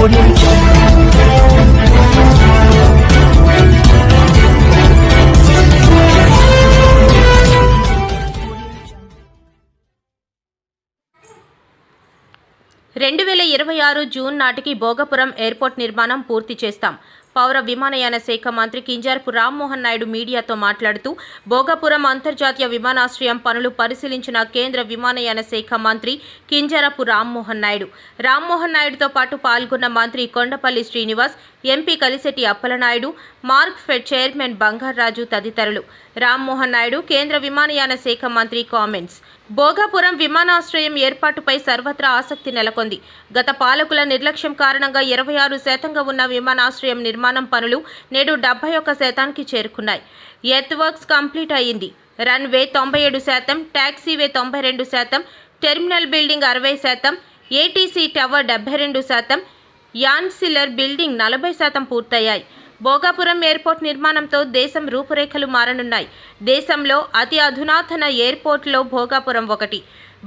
2026 June నాటికి Bhogapuram airport నిర్మాణం పూర్తి చేస్తాం. పౌర విమానయాన శాఖ మంత్రి కింజరాపు రామ్మోహన్ నాయుడు మీడియాతో మాట్లాడుతూ భోగపురం అంతర్జాతీయ విమానాశ్రయం పనులు పరిశీలించిన కేంద్ర విమానయాన శాఖ మంత్రి కింజరాపు రామ్మోహన్ నాయుడుతో పాటు పాల్గొన్న మంత్రి Kondapalli Srinivas, MP Kalisetti Appalanaidu, Markfed chairman Bangaraju తదితరులు. రామ్మోహన్ నాయుడు కేంద్ర విమానయాన శాఖ మంత్రి కామెంట్స్. భోగాపురం విమానాశ్రయం ఏర్పాటుపై సర్వత్రా ఆసక్తి నెలకొంది. గత పాలకుల నిర్లక్ష్యం కారణంగా 26% ఉన్న విమానాశ్రయం నిర్మాణం పనులు నేడు 71%కి చేరుకున్నాయి. ఎర్త్ వర్క్స్ కంప్లీట్ అయ్యింది. Runway 97%, taxiway 92%, terminal building 60%, ATC tower 72%, ancillary building 40% పూర్తయ్యాయి. భోగాపురం ఎయిర్పోర్ట్ నిర్మాణంతో దేశం రూపురేఖలు మారనున్నాయి. దేశంలో అతి అధునాతన ఎయిర్పోర్ట్లో భోగాపురం ఒకటి.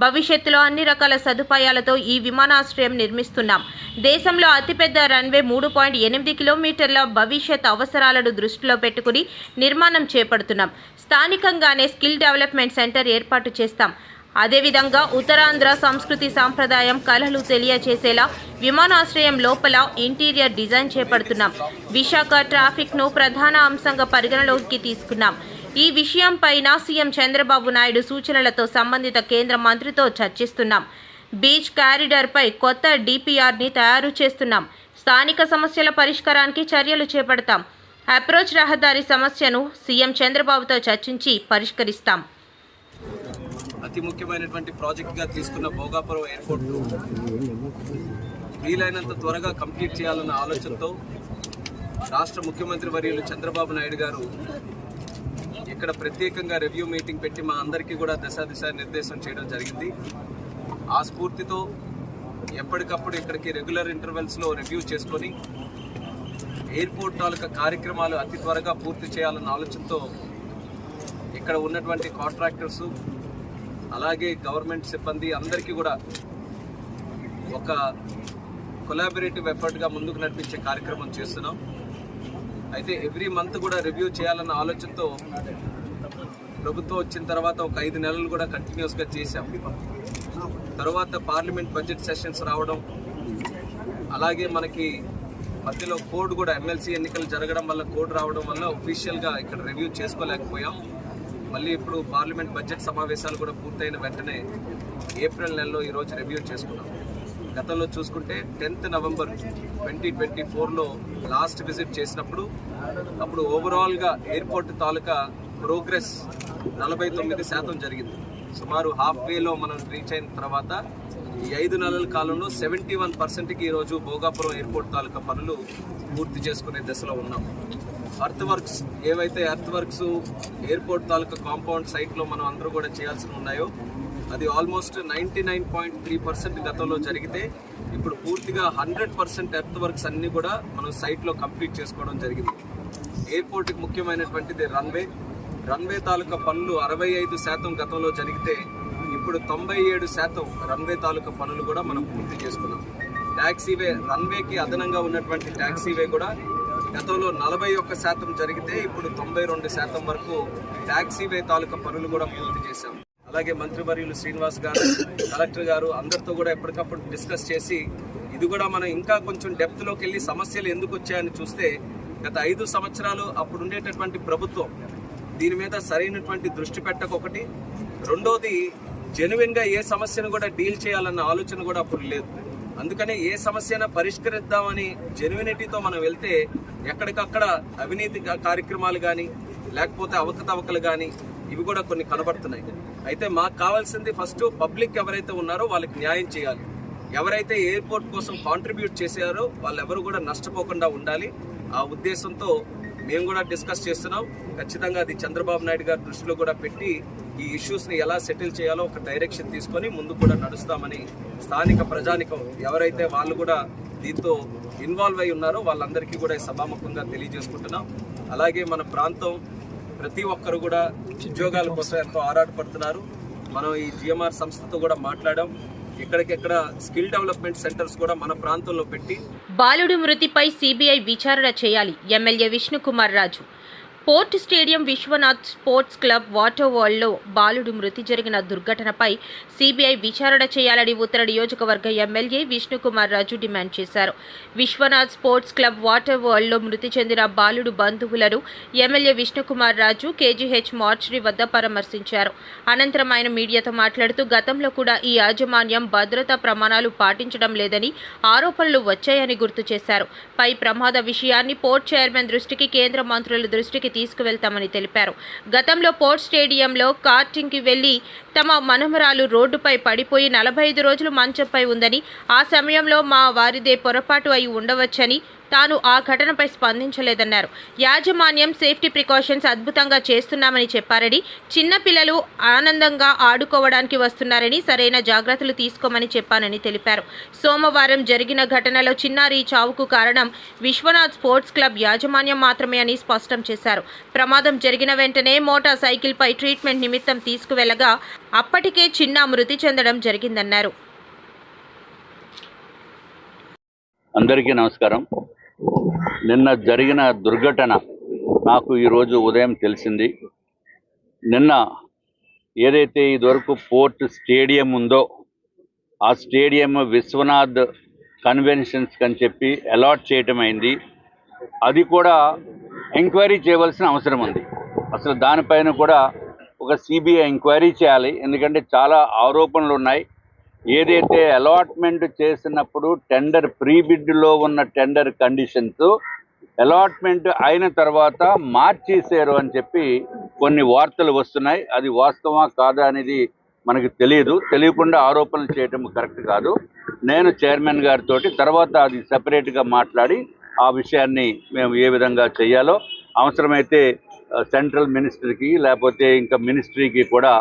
భవిష్యత్తులో అన్ని రకాల సదుపాయాలతో ఈ విమానాశ్రయం నిర్మిస్తున్నాం. దేశంలో అతిపెద్ద రన్వే 3.8 కిలోమీటర్ల భవిష్యత్ అవసరాలను దృష్టిలో పెట్టుకుని నిర్మాణం చేపడుతున్నాం. స్థానికంగానే స్కిల్ డెవలప్మెంట్ సెంటర్ ఏర్పాటు చేస్తాం. అదేవిధంగా ఉత్తరాంధ్ర సంస్కృతి సాంప్రదాయం కళలు తెలియచేసేలా విమానాశ్రయం లోపల ఇంటీరియర్ డిజైన్ చేపడుతున్నాం. విశాఖ ట్రాఫిక్ను ప్రధాన అంశంగా పరిగణలోకి తీసుకున్నాం. ఈ విషయంపైన సీఎం చంద్రబాబు నాయుడు సూచనలతో సంబంధిత కేంద్ర మంత్రితో చర్చిస్తున్నాం. బీచ్ కారిడార్పై కొత్త డిపిఆర్ని తయారు చేస్తున్నాం. స్థానిక సమస్యల పరిష్కారానికి చర్యలు చేపడతాం. అప్రోచ్ రహదారి సమస్యను సీఎం చంద్రబాబుతో చర్చించి పరిష్కరిస్తాం. అతి ముఖ్యమైనటువంటి ప్రాజెక్ట్గా తీసుకున్న భోగాపురం ఎయిర్పోర్ట్ వీలైనంత త్వరగా కంప్లీట్ చేయాలన్న ఆలోచనతో రాష్ట్ర ముఖ్యమంత్రి వర్యులు చంద్రబాబు నాయుడు గారు ఇక్కడ ప్రత్యేకంగా రివ్యూ మీటింగ్ పెట్టి మా అందరికీ కూడా దశ నిర్దేశం చేయడం జరిగింది. ఆ స్ఫూర్తితో ఎప్పటికప్పుడు ఇక్కడికి రెగ్యులర్ ఇంటర్వెల్స్లో రివ్యూ చేసుకొని ఎయిర్పోర్ట్ తాలూకా కార్యక్రమాలు అతి త్వరగా పూర్తి చేయాలన్న ఆలోచనతో ఇక్కడ ఉన్నటువంటి కాంట్రాక్టర్సు అలాగే గవర్నమెంట్ సిబ్బంది అందరికీ కూడా ఒక కొలాబరేటివ్ ఎఫర్ట్గా ముందుకు నడిపించే కార్యక్రమం చేస్తున్నాం. అయితే ఎవ్రీ మంత్ కూడా రివ్యూ చేయాలన్న ఆలోచనతో ప్రభుత్వం వచ్చిన తర్వాత ఒక 5 నెలలు కూడా కంటిన్యూస్గా చేశాం. తర్వాత పార్లమెంట్ బడ్జెట్ సెషన్స్ రావడం, అలాగే మనకి మధ్యలో కోడ్ కూడా ఎమ్మెల్సీ ఎన్నికలు జరగడం వల్ల కోడ్ రావడం వల్ల ఒఫీషియల్గా ఇక్కడ రివ్యూ చేసుకోలేకపోయాం. మళ్ళీ ఇప్పుడు పార్లమెంట్ బడ్జెట్ సమావేశాలు కూడా పూర్తయిన వెంటనే ఏప్రిల్ నెలలో ఈరోజు రివ్యూ చేసుకున్నాం. గతంలో చూసుకుంటే 10th నవంబర్ 2024లో లాస్ట్ విజిట్ చేసినప్పుడు అప్పుడు ఓవరాల్గా ఎయిర్పోర్ట్ తాలూకా ప్రోగ్రెస్ 49% జరిగింది. సుమారు హాఫ్ వేలో మనం రీచ్ అయిన తర్వాత ఈ 5 నెలల కాలంలో 71%కి ఈరోజు భోగాపురం ఎయిర్పోర్ట్ తాలూకా పనులు పూర్తి చేసుకునే దశలో ఉన్నాం. ఎర్త్ వర్క్స్ ఏవైతే ఎర్త్ వర్క్స్ ఎయిర్పోర్ట్ తాలూకా కాంపౌండ్ సైట్లో మనం అందరూ కూడా చేయాల్సి ఉన్నాయో అది ఆల్మోస్ట్ 99.3% గతంలో జరిగితే ఇప్పుడు పూర్తిగా 100% ఎర్త్ వర్క్స్ అన్నీ కూడా మనం సైట్లో కంప్లీట్ చేసుకోవడం జరిగింది. ఎయిర్పోర్ట్కి ముఖ్యమైనటువంటిది రన్వే తాలూకా పనులు 65% గతంలో జరిగితే ఇప్పుడు 97% రన్వే తాలూకా పనులు కూడా మనం పూర్తి చేసుకున్నాం. ట్యాక్సీవే రన్వేకి అదనంగా ఉన్నటువంటి ట్యాక్సీవే కూడా గతంలో 41% జరిగితే ఇప్పుడు 92% వరకు ట్యాక్సీవే తాలూకా పనులు కూడా పూర్తి చేశాం. అలాగే మంత్రివర్యులు శ్రీనివాస్ గారు, కలెక్టర్ గారు అందరితో కూడా ఎప్పటికప్పుడు డిస్కస్ చేసి ఇది కూడా మనం ఇంకా కొంచెం డెప్త్లోకి వెళ్ళి సమస్యలు ఎందుకు వచ్చాయని చూస్తే గత 5 సంవత్సరాలు అప్పుడు ఉండేటటువంటి ప్రభుత్వం దీని మీద సరైనటువంటి దృష్టి పెట్టకొకటి, రెండోది జెన్యున్గా ఏ సమస్యను కూడా డీల్ చేయాలన్న ఆలోచన కూడా అప్పుడు లేదు. అందుకనే ఏ సమస్యను పరిష్కరిద్దామని జెన్యునిటీతో మనం వెళ్తే ఎక్కడికక్కడ అవినీతి కార్యక్రమాలు కానీ లేకపోతే అవకతవకలు కానీ ఇవి కూడా కొన్ని కనబడుతున్నాయి. అయితే మాకు కావాల్సింది ఫస్ట్ పబ్లిక్ ఎవరైతే ఉన్నారో వాళ్ళకి న్యాయం చేయాలి. ఎవరైతే ఎయిర్పోర్ట్ కోసం కాంట్రిబ్యూట్ చేశారో వాళ్ళెవరు కూడా నష్టపోకుండా ఉండాలి. ఆ ఉద్దేశంతో మేము కూడా డిస్కస్ చేస్తున్నాం. ఖచ్చితంగా అది చంద్రబాబు నాయుడు గారి దృష్టిలో కూడా పెట్టి ఈ ఇష్యూస్ని ఎలా సెటిల్ చేయాలో ఒక డైరెక్షన్ తీసుకొని ముందు కూడా నడుస్తామని స్థానిక ప్రజానికం ఎవరైతే వాళ్ళు కూడా దీంతో ఇన్వాల్వ్ అయి ఉన్నారో వాళ్ళందరికీ కూడా సభాముఖంగా తెలియజేసుకుంటున్నాం. అలాగే మన ప్రాంతం ప్రతి ఒక్కరు కూడా ఉద్యోగాల కోసం ఎంతో ఆరాటపడుతున్నారు. మనం ఈ జిఎంఆర్ సంస్థతో కూడా మాట్లాడాం. ఎక్కడికెక్కడ స్కిల్ డెవలప్మెంట్ సెంటర్స్ కూడా మన ప్రాంతంలో పెట్టి బాలుడు మృతిపై సిబిఐ విచారణ చేయాలి. MLA Vishnukumar Raju. Port stadium Viswanath sports club water వరల్డ్లో బాలుడు మృతి జరిగిన దుర్ఘటనపై సిబిఐ విచారణ చేయాలని ఉత్తర నియోజకవర్గ ఎమ్మెల్యే విష్ణుకుమార్ రాజు డిమాండ్ చేశారు. విశ్వనాథ్ స్పోర్ట్స్ క్లబ్ వాటర్ వరల్డ్లో మృతి చెందిన బాలుడు బంధువులను ఎమ్మెల్యే విష్ణుకుమార్ రాజు కేజీహెచ్ మార్చరీ వద్ద పరామర్శించారు. అనంతరం ఆయన మీడియాతో మాట్లాడుతూ గతంలో కూడా ఈ యాజమాన్యం భద్రతా ప్రమాణాలు పాటించడం లేదని ఆరోపణలు వచ్చాయని గుర్తు చేశారు. పై ప్రమాద విషయాన్ని పోర్ట్ చైర్మన్ దృష్టికి, కేంద్ర మంత్రుల దృష్టికి తీసుకువెళ్తామని తెలిపారు. గతంలో పోర్ట్ స్టేడియంలో కార్టింగ్కి వెళ్లి తమ మనమరాలు రోడ్డుపై పడిపోయి 45 రోజులు మంచంపై ఉందని, ఆ సమయంలో మా వారిదే పొరపాటు అయి ఉండవచ్చని, తాను ఆ ఘటనపై స్పందించలేదన్నారు. యాజమాన్యం సేఫ్టీ ప్రికాషన్స్ అద్భుతంగా చేస్తున్నామని చెప్పారని, చిన్నపిల్లలు ఆనందంగా ఆడుకోవడానికి వస్తున్నారని సరైన జాగ్రత్తలు తీసుకోమని చెప్పానని తెలిపారు. సోమవారం జరిగిన ఘటనలో చిన్నారి చావుకు కారణం విశ్వనాథ్ స్పోర్ట్స్ క్లబ్ యాజమాన్యం మాత్రమే అని స్పష్టం చేశారు. ప్రమాదం జరిగిన వెంటనే మోటార్ సైకిల్పై ట్రీట్మెంట్ నిమిత్తం తీసుకువెళ్లగా అప్పటికే చిన్న మృతి చెందడం జరిగిందన్నారు. అందరికీ నమస్కారం. నిన్న జరిగిన దుర్ఘటన నాకు ఈరోజు ఉదయం తెలిసింది. నిన్న ఏదైతే ఇదివరకు పోర్ట్ స్టేడియం ఉందో ఆ స్టేడియం విశ్వనాథ్ కన్వెన్షన్స్ అని చెప్పి అలాట్ చేయటం అయింది. అది కూడా ఎంక్వైరీ చేయవలసిన అవసరం ఉంది. అసలు దానిపైన కూడా ఒక సిబిఐ ఎంక్వైరీ చేయాలి. ఎందుకంటే చాలా ఆరోపణలు ఉన్నాయి. ఏదైతే అలాట్మెంట్ చేసినప్పుడు టెండర్ ప్రీబిడ్లో ఉన్న టెండర్ కండిషన్స్ అలాట్మెంట్ అయిన తర్వాత మార్చేశారు అని చెప్పి కొన్ని వార్తలు వస్తున్నాయి. అది వాస్తవమా కాదా అనేది మనకు తెలియకుండా ఆరోపణలు చేయటం కరెక్ట్ కాదు. నేను చైర్మన్ గారితో తర్వాత అది సెపరేట్గా మాట్లాడి ఆ విషయాన్ని మేము ఏ విధంగా చేయాలో అవసరమైతే సెంట్రల్ మినిస్టర్కి లేకపోతే ఇంకా మినిస్ట్రీకి కూడా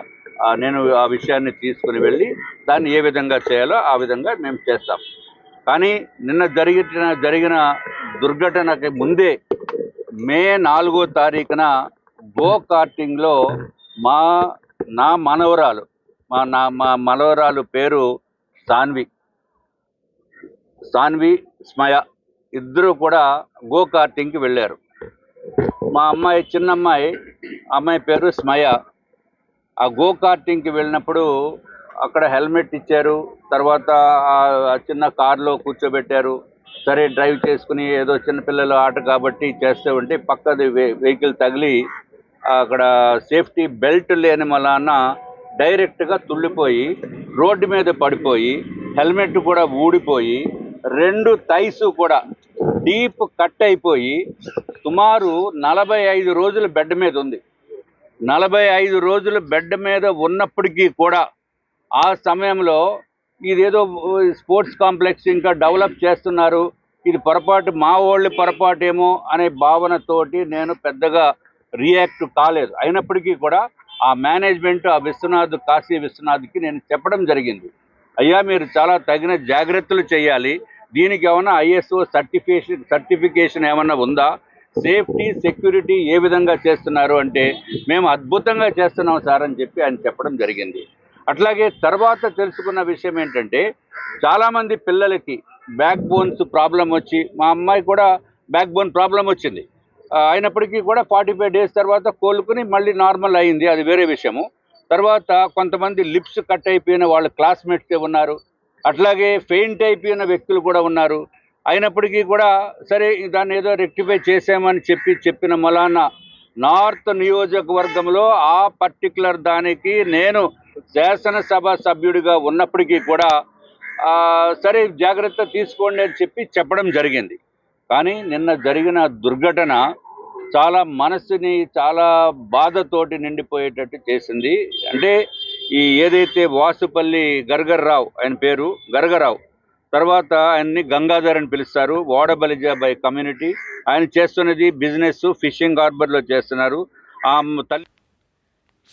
నేను ఆ విషయాన్ని తీసుకుని వెళ్ళి దాన్ని ఏ విధంగా చేయాలో ఆ విధంగా మేము చేస్తాం. కానీ నిన్న జరిగిన దుర్ఘటనకి ముందే మే 4వ తారీఖున గో కార్టింగ్లో నా మనవరాలు మా మనవరాలు పేరు సాన్వి స్మయ ఇద్దరు కూడా గో కార్టింగ్కి వెళ్ళారు. మా అమ్మాయి పేరు స్మయ. ఆ గో కార్టింగ్కి వెళ్ళినప్పుడు అక్కడ హెల్మెట్ ఇచ్చారు. తర్వాత ఆ చిన్న కారులో కూర్చోబెట్టారు. సరే డ్రైవ్ చేసుకుని ఏదో చిన్నపిల్లల ఆట కాబట్టి చేస్తూ ఉంటే పక్కది వెహికల్ తగిలి అక్కడ సేఫ్టీ బెల్ట్ లేని వలన డైరెక్ట్గా తుళ్ళిపోయి రోడ్డు మీద పడిపోయి హెల్మెట్ కూడా ఊడిపోయి 2 థైస్ కూడా డీప్ కట్ అయిపోయి సుమారు 45 రోజులు బెడ్ మీద ఉంది. 45 రోజులు బెడ్ మీద ఉన్నప్పటికీ కూడా ఆ సమయంలో ఇదేదో స్పోర్ట్స్ కాంప్లెక్స్ ఇంకా డెవలప్ చేస్తున్నారు, ఇది పొరపాటు మా వాళ్ళ పొరపాటేమో అనే భావనతోటి నేను పెద్దగా రియాక్ట్ కాలేదు. అయినప్పటికీ కూడా ఆ మేనేజ్మెంట్ కాశీ విశ్వనాథ్కి నేను చెప్పడం జరిగింది. అయ్యా మీరు చాలా తగిన జాగ్రత్తలు చేయాలి, దీనికి ఏమన్నా ఐఎస్ఓ సర్టిఫికేషన్ ఏమన్నా ఉందా, సేఫ్టీ సెక్యూరిటీ ఏ విధంగా చేస్తున్నారు అంటే మేము అద్భుతంగా చేస్తున్నాం సార్ అని చెప్పి ఆయన చెప్పడం జరిగింది. అట్లాగే తర్వాత తెలుసుకున్న విషయం ఏంటంటే చాలామంది పిల్లలకి బ్యాక్ బోన్స్ ప్రాబ్లం వచ్చి, మా అమ్మాయి కూడా బ్యాక్ బోన్ ప్రాబ్లం వచ్చింది. అయినప్పటికీ కూడా 45 డేస్ తర్వాత కోలుకుని మళ్ళీ నార్మల్ అయింది, అది వేరే విషయము. తర్వాత కొంతమంది లిప్స్ కట్ అయిపోయిన వాళ్ళ క్లాస్మేట్సే ఉన్నారు. అట్లాగే ఫెయింట్ అయిపోయిన వ్యక్తులు కూడా ఉన్నారు. అయినప్పటికీ కూడా సరే దాన్ని ఏదో రెక్టిఫై చేసామని చెప్పిన మలాన నార్త్ నియోజకవర్గంలో ఆ పర్టికులర్ దానికి నేను శాసనసభ సభ్యుడిగా ఉన్నప్పటికీ కూడా సరే జాగ్రత్త తీసుకోండి అని చెప్పడం జరిగింది. కానీ నిన్న జరిగిన దుర్ఘటన చాలా మనసుని చాలా బాధతోటి నిండిపోయేటట్టు చేసింది. అంటే ఏదైతే వాసుపల్లి గర్గర్రావు, ఆయన పేరు గర్గరావు, తర్వాత ఆయన్ని గంగాధర్ అని పిలుస్తారు, వాడబలిజాబాయ్ కమ్యూనిటీ. ఆయన చేస్తున్నది బిజినెస్, ఫిషింగ్ హార్బర్లో చేస్తున్నారు.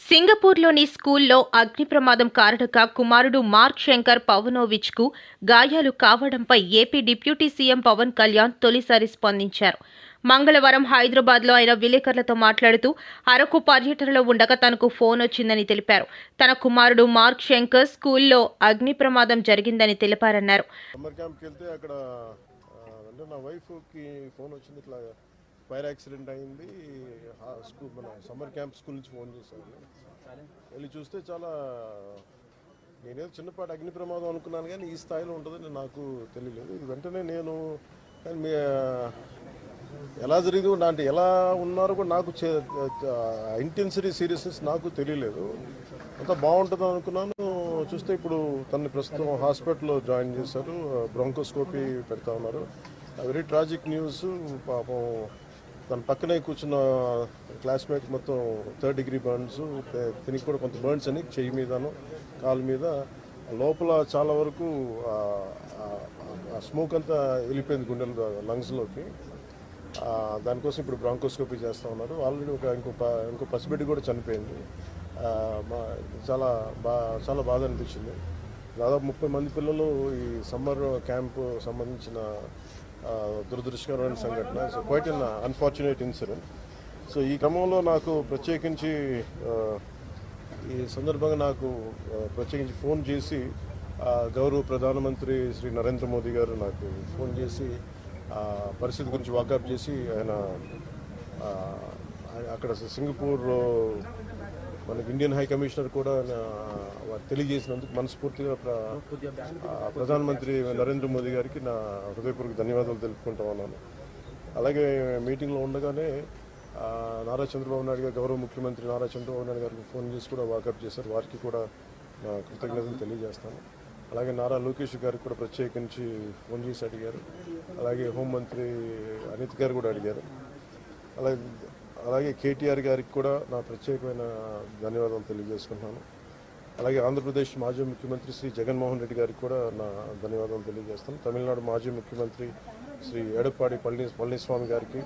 సింగపూర్లోని స్కూల్లో అగ్ని ప్రమాదం కారణంగా కుమారుడు మార్క్ శంకర్ పవనోవిచ్కు గాయాలు కావడంపై AP deputy CM Pawan Kalyan తొలిసారి స్పందించారు. మంగళవారం హైదరాబాద్లో ఆయన విలేకరులతో మాట్లాడుతూ అరకు పర్యటనలో ఉండగా తనకు ఫోన్ వచ్చిందని తెలిపారు. తన కుమారుడు మార్క్ శంకర్ స్కూల్లో అగ్ని ప్రమాదం జరిగిందని తెలిపారన్నారు. సమ్మర్ క్యాంప్కి వెళ్తే అక్కడ అంటే నా వైఫ్కి ఫోన్ వచ్చింది, ఇట్లా ఫైర్ యాక్సిడెంట్ అయింది, స్కూల్ మన సమ్మర్ క్యాంప్ స్కూల్ నుంచి ఫోన్ చేశాను. వెళ్ళి చూస్తే చాలా నేనేదో చిన్నపాటి అగ్ని ప్రమాదం అనుకున్నాను, కానీ ఈ స్థాయిలో ఉంటుందని నాకు తెలియలేదు. ఇది వెంటనే నేను కానీ ఎలా జరిగింది అంటే ఎలా ఉన్నారో కూడా నాకు ఇంటెన్సిటీ సీరియస్నెస్ నాకు తెలియలేదు. అంతా బాగుంటుంది అనుకున్నాను. చూస్తే ఇప్పుడు తనని ప్రస్తుతం హాస్పిటల్లో జాయిన్ చేశారు, బ్రాంకోస్కోపీ పెడతా ఉన్నారు. Very tragic news. పాపం తన పక్కనే కూర్చున్న క్లాస్మేట్ మొత్తం 3rd degree బర్న్స్, తినికి కూడా కొంత బర్న్స్ అని చెయ్యి మీదను కాలు మీద, లోపల చాలా వరకు స్మోక్ అంతా వెళ్ళిపోయింది గుండెల లంగ్స్లోకి. దానికోసం ఇప్పుడు బ్రాంకోస్కోపీ చేస్తూ ఉన్నారు. ఆల్రెడీ ఇంకో పసిబిడ్డ కూడా చనిపోయింది. చాలా బాధ అనిపించింది. దాదాపు 30 మంది పిల్లలు ఈ సమ్మర్ క్యాంపు సంబంధించిన దురదృష్టకరమైన సంఘటన. So quiet an unfortunate incident. So ఈ క్రమంలో నాకు ప్రత్యేకించి ఈ సందర్భంగా నాకు ప్రత్యేకించి ఫోన్ చేసి గౌరవ ప్రధానమంత్రి శ్రీ నరేంద్ర మోదీ గారు నాకు ఫోన్ చేసి పరిస్థితి గురించి వాకప్ చేసి ఆయన అక్కడ సింగపూర్ మనకి ఇండియన్ హై కమిషనర్ కూడా తెలియజేసినందుకు మనస్ఫూర్తిగా ప్రధానమంత్రి నరేంద్ర మోదీ గారికి నా హృదయపూర్వక ధన్యవాదాలు తెలుపుకుంటా ఉన్నాను. అలాగే మీటింగ్లో ఉండగానే నారా చంద్రబాబు నాయుడు గారు, గౌరవ ముఖ్యమంత్రి నారా చంద్రబాబు నాయుడు గారికి ఫోన్ చేసి కూడా వాకప్ చేశారు. వారికి కూడా నా కృతజ్ఞతలు తెలియజేస్తాను. అలాగే నారా లోకేష్ గారికి కూడా ప్రత్యేకించి ఫోన్ చేసి అడిగారు. అలాగే హోంమంత్రి అనిత్ గారు కూడా అడిగారు. అలాగే కేటీఆర్ గారికి కూడా నా ప్రత్యేకమైన ధన్యవాదాలు తెలియజేసుకుంటున్నాను. అలాగే ఆంధ్రప్రదేశ్ మాజీ ముఖ్యమంత్రి శ్రీ జగన్మోహన్ రెడ్డి గారికి కూడా నా ధన్యవాదాలు తెలియజేస్తాను. తమిళనాడు మాజీ ముఖ్యమంత్రి శ్రీ ఎడప్పాడి పళనిస్వామి గారికి,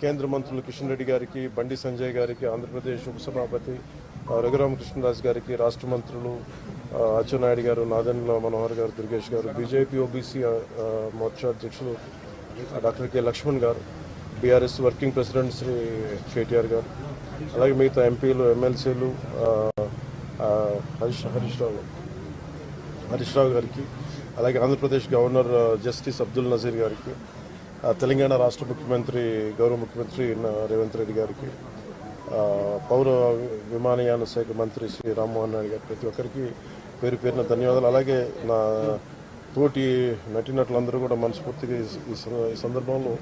కేంద్ర మంత్రులు కిషన్ రెడ్డి గారికి, బండి సంజయ్ గారికి, ఆంధ్రప్రదేశ్ ఉపసభాపతి రఘురామకృష్ణరాజు గారికి, రాష్ట్ర మంత్రులు అచ్చెన్నాయుడు గారు, నాదెండ్ల మనోహర్ గారు, దుర్గేష్ గారు, బీజేపీ ఓబీసీ మోర్చా అధ్యక్షులు డాక్టర్ కె లక్ష్మణ్ గారు, BRS working president Shri KTR గారు, అలాగే మిగతా ఎంపీలు, ఎమ్మెల్సీలు హరీష్ రావు గారికి, అలాగే ఆంధ్రప్రదేశ్ గవర్నర్ జస్టిస్ అబ్దుల్ నజీర్ గారికి, తెలంగాణ రాష్ట్ర ముఖ్యమంత్రి గౌరవ ముఖ్యమంత్రి రేవంత్ రెడ్డి గారికి, పౌర విమానయాన శాఖ మంత్రి శ్రీ రామ్మోహన్ నాయుడు గారు, ప్రతి ఒక్కరికి పేరు పేరున ధన్యవాదాలు. అలాగే నా తోటి నటినట్లందరూ కూడా మనస్ఫూర్తిగా ఈ సందర్భంలో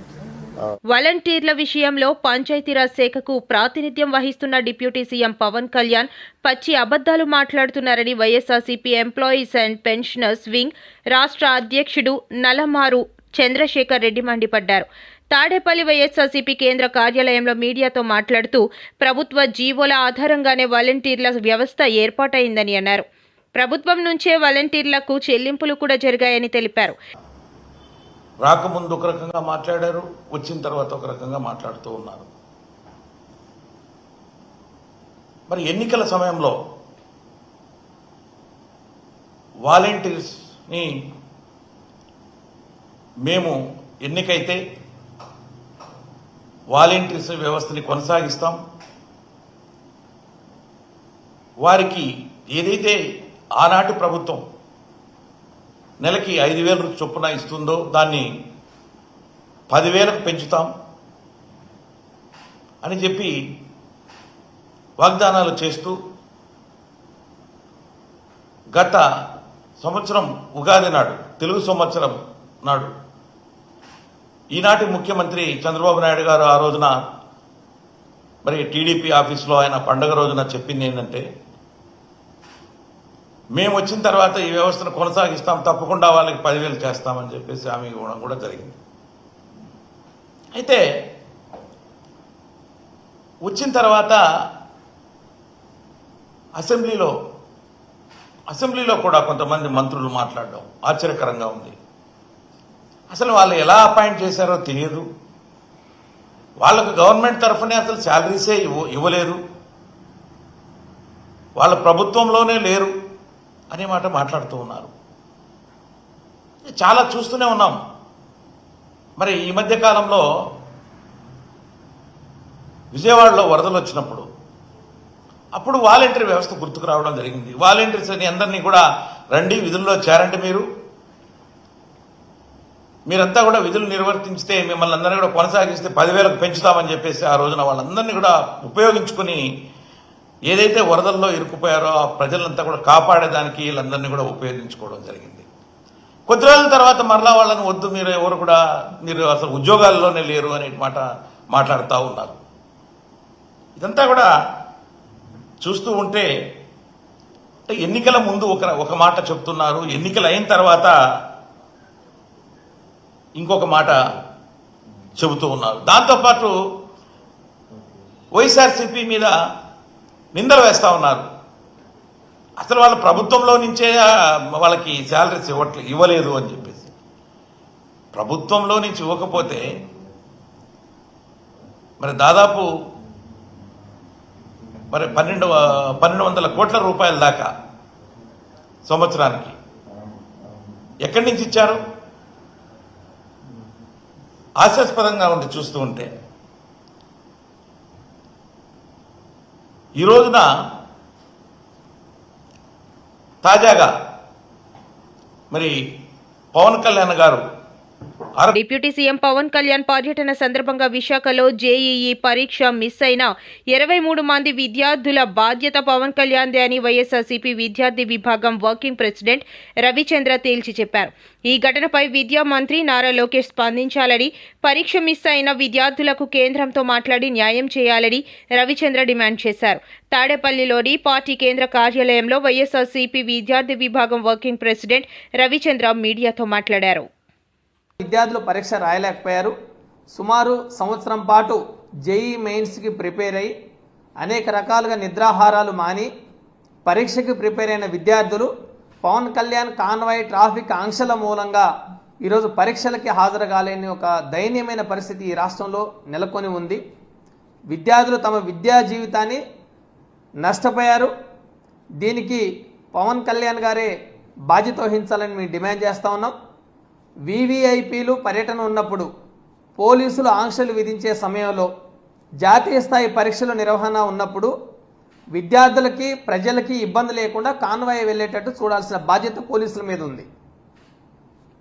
వాలంటీర్ల విషయంలో పంచాయతీరాజ్ శాఖకు ప్రాతినిధ్యం వహిస్తున్న డిప్యూటీ సీఎం పవన్ కళ్యాణ్ పచ్చి అబద్దాలు మాట్లాడుతున్నారని YSRCP employees and pensioners wing రాష్ట్ర అధ్యక్షుడు నలమారు చంద్రశేఖర్ రెడ్డి మండిపడ్డారు. తాడేపల్లి వైఎస్ఆర్సీపీ కేంద్ర కార్యాలయంలో మీడియాతో మాట్లాడుతూ ప్రభుత్వ జీవోల ఆధారంగానే వాలంటీర్ల వ్యవస్థ ఏర్పాటైందని అన్నారు. ప్రభుత్వం నుంచే వాలంటీర్లకు చెల్లింపులు కూడా జరిగాయని తెలిపారు. రాకముందు ఒక రకంగా మాట్లాడారు, వచ్చిన తర్వాత ఒక రకంగా మాట్లాడుతూ ఉన్నారు. మరి ఎన్నికల సమయంలో వాలంటీర్స్ని మేము ఎన్నికైతే వాలంటీర్స్ వ్యవస్థని కొనసాగిస్తాం, వారికి ఏదైతే ఆనాటి ప్రభుత్వం నెలకి 5,000 చొప్పున ఇస్తుందో దాన్ని 10,000కు పెంచుతాం అని చెప్పి వాగ్దానాలు చేస్తూ గత సంవత్సరం ఉగాది నాడు, తెలుగు సంవత్సరం నాడు ఈనాటి ముఖ్యమంత్రి చంద్రబాబు నాయుడు గారు ఆ రోజున మరి టీడీపీ ఆఫీసులో ఆయన పండుగ రోజున చెప్పింది ఏంటంటే, మేము వచ్చిన తర్వాత ఈ వ్యవస్థను కొనసాగిస్తాం, తప్పకుండా వాళ్ళకి 10,000 చేస్తామని చెప్పేసి హామీ ఇవ్వడం కూడా జరిగింది. అయితే వచ్చిన తర్వాత అసెంబ్లీలో కూడా కొంతమంది మంత్రులు మాట్లాడడం ఆశ్చర్యకరంగా ఉంది. అసలు వాళ్ళు ఎలా అపాయింట్ చేశారో తెలియదు. వాళ్ళకు గవర్నమెంట్ తరఫునే అసలు శాలరీసే ఇవ్వలేరు. వాళ్ళ ప్రభుత్వంలోనే లేరు అనే మాట మాట్లాడుతూ ఉన్నారు. చాలా చూస్తూనే ఉన్నాం. మరి ఈ మధ్య కాలంలో విజయవాడలో వరదలు వచ్చినప్పుడు అప్పుడు వాలంటరీ వ్యవస్థ గుర్తుకు రావడం జరిగింది. వాలంటీర్స్ అని అందరినీ కూడా రండి విధుల్లో చేరండి, మీరంతా కూడా విధులు నిర్వర్తించితే మిమ్మల్ని అందరినీ కూడా కొనసాగిస్తే 10,000కు పెంచుతామని చెప్పేసి ఆ రోజున వాళ్ళందరినీ కూడా ఉపయోగించుకుని ఏదైతే వరదల్లో ఇరుక్కుపోయారో ఆ ప్రజలంతా కూడా కాపాడేదానికి వీళ్ళందరినీ కూడా ఉపయోగించుకోవడం జరిగింది. కొద్ది రోజుల తర్వాత మరలా వాళ్ళని వద్దు, మీరు ఎవరు కూడా మీరు అసలు ఉద్యోగాల్లోనే లేరు అనే మాట మాట్లాడుతూ ఉన్నారు. ఇదంతా కూడా చూస్తూ ఉంటే ఎన్నికల ముందు ఒక మాట చెప్తున్నారు, ఎన్నికలు అయిన తర్వాత ఇంకొక మాట చెబుతూ ఉన్నారు. దాంతోపాటు వైఎస్ఆర్సీపీ మీద నిందలు వేస్తూ ఉన్నారు. అసలు వాళ్ళ ప్రభుత్వంలో నుంచే వాళ్ళకి శాలరీస్ ఇవ్వలేదు అని చెప్పేసి. ప్రభుత్వంలో నుంచి ఇవ్వకపోతే మరి దాదాపు మరి 1200 కోట్ల రూపాయల దాకా సంవత్సరానికి ఎక్కడి నుంచి ఇచ్చారు? హాస్యాస్పదంగా ఉంది చూస్తూ ఉంటే. ఈ రోజున తాజాగా మరి పవన్ కళ్యాణ్ గారు డిప్యూటీ సీఎం పవన్ కళ్యాణ్ పర్యటన సందర్భంగా విశాఖలో జేఈఈ పరీక్ష మిస్ అయిన 23 మంది విద్యార్థుల బాధ్యత పవన్ కళ్యాణ్దే అని వైఎస్ఆర్సీపీ విద్యార్థి విభాగం వర్కింగ్ ప్రెసిడెంట్ రవిచంద్ర తేల్చి చెప్పారు. ఈ ఘటనపై విద్యా మంత్రి నారా లోకేష్ స్పందించాలని, పరీక్ష మిస్ అయిన విద్యార్థులకు కేంద్రంతో మాట్లాడి న్యాయం చేయాలని రవిచంద్ర డిమాండ్ చేశారు. తాడేపల్లిలోని పార్టీ కేంద్ర కార్యాలయంలో వైఎస్ఆర్సీపీ విద్యార్థి విభాగం వర్కింగ్ ప్రెసిడెంట్ రవిచంద్ర మీడియాతో మాట్లాడారు. విద్యార్థులు పరీక్ష రాయలేకపోయారు. సుమారు సంవత్సరం పాటు జేఈ మెయిన్స్కి ప్రిపేర్ అయ్యి అనేక రకాలుగా నిద్రాహారాలు మాని పరీక్షకి ప్రిపేర్ అయిన విద్యార్థులు పవన్ కళ్యాణ్ కాన్వాయ్ ట్రాఫిక్ ఆంక్షల మూలంగా ఈరోజు పరీక్షలకి హాజరు కాలేని ఒక దయనీయమైన పరిస్థితి ఈ రాష్ట్రంలో నెలకొని ఉంది. విద్యార్థులు తమ విద్యా జీవితాన్ని నష్టపోయారు. దీనికి పవన్ కళ్యాణ్ గారే బాధ్యత వహించాలని మేము డిమాండ్ చేస్తూ ఉన్నాం. వీవీఐపీలు పర్యటన ఉన్నప్పుడు పోలీసులు ఆంక్షలు విధించే సమయంలో జాతీయ స్థాయి పరీక్షల నిర్వహణ ఉన్నప్పుడు విద్యార్థులకి ప్రజలకి ఇబ్బంది లేకుండా కాన్వాయ్ వెళ్ళేటట్టు చూడాల్సిన బాధ్యత పోలీసుల మీద ఉంది.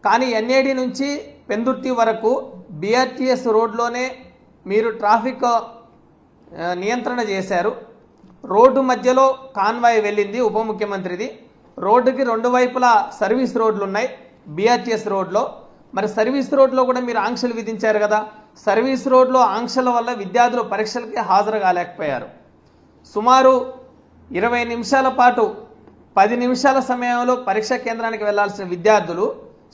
కానీ ఎన్ఏడి నుంచి పెందుర్తి వరకు బీఆర్టీఎస్ రోడ్లోనే మీరు ట్రాఫిక్ నియంత్రణ చేశారు. రోడ్డు మధ్యలో కాన్వాయ్ వెళ్ళింది ఉప ముఖ్యమంత్రిది. రోడ్డుకి 2 వైపులా సర్వీస్ రోడ్లు ఉన్నాయి బీఆర్టీఎస్ రోడ్లో. మరి సర్వీస్ రోడ్లో కూడా మీరు ఆంక్షలు విధించారు కదా. సర్వీస్ రోడ్లో ఆంక్షల వల్ల విద్యార్థులు పరీక్షలకి హాజరు కాలేకపోయారు. సుమారు 20 నిమిషాల పాటు 10 నిమిషాల సమయంలో పరీక్షా కేంద్రానికి వెళ్లాల్సిన విద్యార్థులు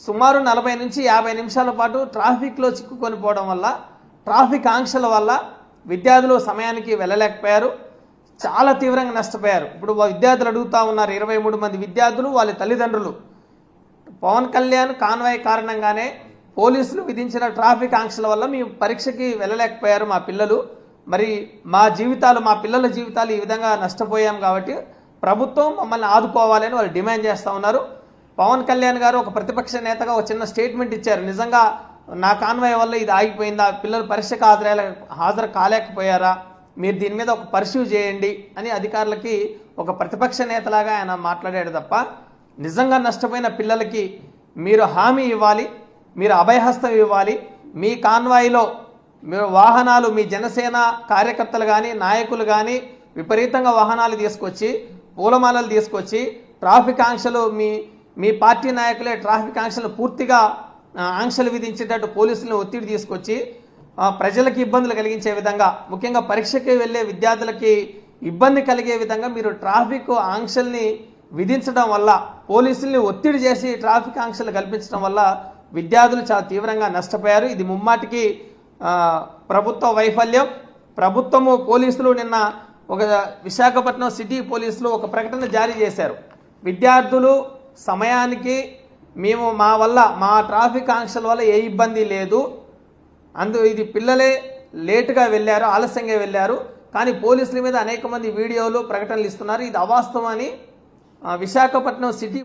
సుమారు 40 నుంచి 50 నిమిషాల పాటు ట్రాఫిక్లో చిక్కుకొని పోవడం వల్ల, ట్రాఫిక్ ఆంక్షల వల్ల విద్యార్థులు సమయానికి వెళ్ళలేకపోయారు. చాలా తీవ్రంగా నష్టపోయారు. ఇప్పుడు విద్యార్థులు అడుగుతూ ఉన్నారు, 23 మంది విద్యార్థులు వాళ్ళ తల్లిదండ్రులు పవన్ కళ్యాణ్ కాన్వాయ్ కారణంగానే పోలీసులు విధించిన ట్రాఫిక్ ఆంక్షల వల్ల మేము పరీక్షకి వెళ్ళలేకపోయారు మా పిల్లలు. మరి మా పిల్లల జీవితాలు ఈ విధంగా నష్టపోయాం కాబట్టి ప్రభుత్వం మమ్మల్ని ఆదుకోవాలని వాళ్ళు డిమాండ్ చేస్తూ ఉన్నారు. పవన్ కళ్యాణ్ గారు ఒక ప్రతిపక్ష నేతగా ఒక చిన్న స్టేట్మెంట్ ఇచ్చారు. నిజంగా నా కాన్వాయ్ వల్ల ఇది ఆగిపోయిందా, పిల్లలు పరీక్షకు హాజరు కాలేకపోయారా, మీరు దీని మీద ఒక పర్స్యూ చేయండి అని అధికారులకి ఒక ప్రతిపక్ష నేతలాగా ఆయన మాట్లాడాడు తప్ప నిజంగా నష్టపోయిన పిల్లలకి మీరు హామీ ఇవ్వాలి, మీరు అభయహస్తం ఇవ్వాలి. మీ కాన్వాయ్లో మీరు వాహనాలు, మీ జనసేన కార్యకర్తలు కానీ నాయకులు కానీ విపరీతంగా వాహనాలు తీసుకొచ్చి పూలమాలలు తీసుకొచ్చి ట్రాఫిక్ ఆంక్షలు మీ పార్టీ నాయకులే ట్రాఫిక్ ఆంక్షలు పూర్తిగా ఆంక్షలు విధించేటట్టు పోలీసులను ఒత్తిడి తీసుకొచ్చి ప్రజలకు ఇబ్బందులు కలిగించే విధంగా, ముఖ్యంగా పరీక్షకి వెళ్ళే విద్యార్థులకి ఇబ్బంది కలిగే విధంగా మీరు ట్రాఫిక్ ఆంక్షల్ని విధించడం వల్ల, పోలీసుల్ని ఒత్తిడి చేసి ట్రాఫిక్ ఆంక్షలు కల్పించడం వల్ల విద్యార్థులు చాలా తీవ్రంగా నష్టపోయారు. ఇది ముమ్మాటికి ప్రభుత్వ వైఫల్యం. ప్రభుత్వము పోలీసులు నిన్న ఒక విశాఖపట్నం సిటీ పోలీసులు ఒక ప్రకటన జారీ చేశారు. విద్యార్థులు సమయానికి మా ట్రాఫిక్ ఆంక్షల వల్ల ఏ ఇబ్బంది లేదు, ఇది పిల్లలే లేటుగా వెళ్ళారు, ఆలస్యంగా వెళ్ళారు, కానీ పోలీసుల మీద అనేక మంది వీడియోలు ప్రకటనలు ఇస్తున్నారు. ఇది అవాస్తవం అని విశాఖపట్నం సిటీ